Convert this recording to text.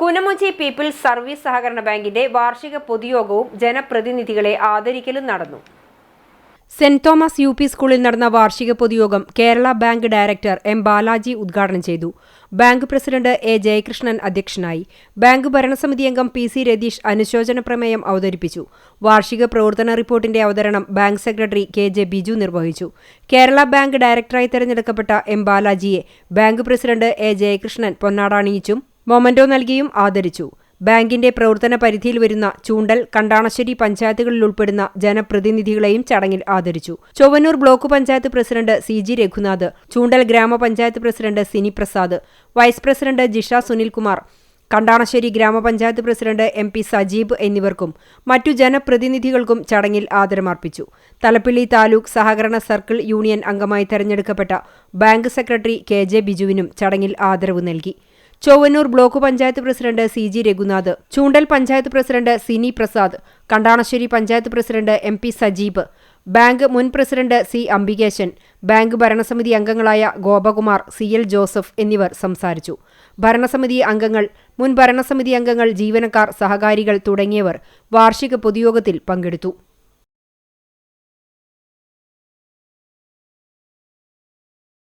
Kunamuchi people's service സഹകരണ ബാങ്കിന്റെ വാർഷിക പൊതുയോഗവും ജനപ്രതിനിധികളെ ആദരിക്കലും നടന്നു. സെന്റ് തോമസ് യു പി സ്കൂളിൽ നടന്ന വാർഷിക പൊതുയോഗം Kerala bank director M Balaji ഉദ്ഘാടനം ചെയ്തു. ബാങ്ക് പ്രസിഡന്റ് എ ജയകൃഷ്ണൻ അധ്യക്ഷനായി. ബാങ്ക് ഭരണസമിതി അംഗം പി സി രതീഷ് അനുശോചന പ്രമേയം അവതരിപ്പിച്ചു. വാർഷിക പ്രവർത്തന റിപ്പോർട്ടിന്റെ അവതരണം bank secretary K J Biju നിർവഹിച്ചു. കേരള ബാങ്ക് ഡയറക്ടറായി തെരഞ്ഞെടുക്കപ്പെട്ട എം ബാലാജിയെ ബാങ്ക് പ്രസിഡന്റ് എ ജയകൃഷ്ണൻ പൊന്നാട അണിയിച്ചും മൊമന്റോ നൽകിയും ആദരിച്ചു. ബാങ്കിന്റെ പ്രവർത്തന പരിധിയിൽ വരുന്ന ചൂണ്ടൽ, കണ്ടാണശ്ശേരി പഞ്ചായത്തുകളിലുൾപ്പെടുന്ന ജനപ്രതിനിധികളെയും ചടങ്ങിൽ ആദരിച്ചു. Chowannur block panchayat president C G Raghunath, Choondal ഗ്രാമപഞ്ചായത്ത് president Sini Prasad, vice president Jisha Sunilkumar, Kandanassery ഗ്രാമപഞ്ചായത്ത് പ്രസിഡന്റ് എം പി സജീബ് എന്നിവർക്കും മറ്റു ജനപ്രതിനിധികൾക്കും ചടങ്ങിൽ ആദരമർപ്പിച്ചു. തലപ്പിള്ളി താലൂക്ക് സഹകരണ സർക്കിൾ യൂണിയൻ അംഗമായി തെരഞ്ഞെടുക്കപ്പെട്ട ബാങ്ക് സെക്രട്ടറി കെ ജെ ബിജുവിനും ചടങ്ങിൽ ആദരവ് നൽകി. Chowannur block panchayat president C G Raghunath, Choondal panchayat president Sini Prasad, Kandanassery panchayat president M P Sajeeb, bank മുൻ പ്രസിഡന്റ് സി അംബികേശൻ, ബാങ്ക് ഭരണസമിതി അംഗങ്ങളായ ഗോപകുമാർ, സി എൽ ജോസഫ് എന്നിവർ സംസാരിച്ചു. ഭരണസമിതി അംഗങ്ങൾ, മുൻ ഭരണസമിതി അംഗങ്ങൾ, ജീവനക്കാർ, സഹകാരികൾ തുടങ്ങിയവർ വാർഷിക പൊതുയോഗത്തിൽ പങ്കെടുത്തു.